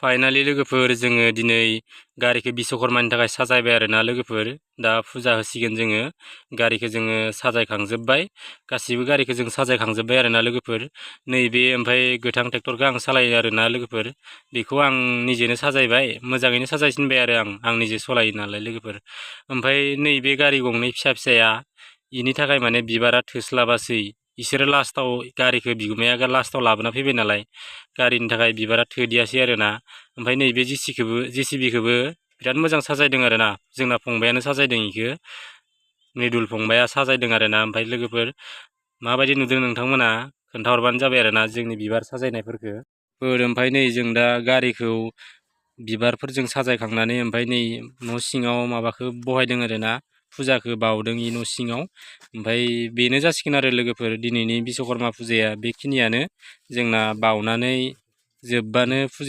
Finally लोगोफोर जोङो दिनै गारिखौ बिश्वकर्मानि थाखाय साजायबाय आरोना लोगोफोर। दा फुजा होसिगोन जोङो गारिखौ जोङो साजायखांजोब्बाय, गासिबो गारिखौ जों साजायखांजोब्बाय आरोना लोगोफोर। नैबे ओमफ्राय गोथां ट्रेक्टरखौ आं सालायो आरोना लोगोफोर। बेखौ आं निजेनो साजायबाय, मोजाङैनो साजायसिनबाय आरो आं निजे सलायो नालाय लोगोफोर। ओमफ्राय नैबे गारि गंनै फिसा फिसाया इनि थाखाय माने बिबारा थोस्लाबासै। इसोरो लास्टाव गारिखौ बिगुमाया लास्टाव लाबोना फैबाय नालाय गारिनि थाखाय बिबारा थोदियासै आरोना। ओमफ्राय नैबे जेसिबिखौबो बिराद मोजां साजायदों आरोना, जोंना फंबायानो साजायदों इखो, मृदुल फंबाया साजायदों आरोना। ओमफ्राय लोगोफोर माबायदि नुदों नोंथांमोना खोन्थाहरबानो जाबाय आरोना जोंनि बिबार साजायनायफोरखौ। ओमफ्राय नै जों दा गारिखौ बिबारफोरजों साजायखांनानै ओमफ्राय नै न' सिङाव माबाखौ बहायदों आरोना, फुजाखौ बावदों इ न' सिङाव। ओमफ्राय बेनो जासिगोन आरो लोगोफोर दिनैनि बिश्वकर्मा फुजाया बेखिनियानो। जोंना बावनानै जोब्बानो फुजाया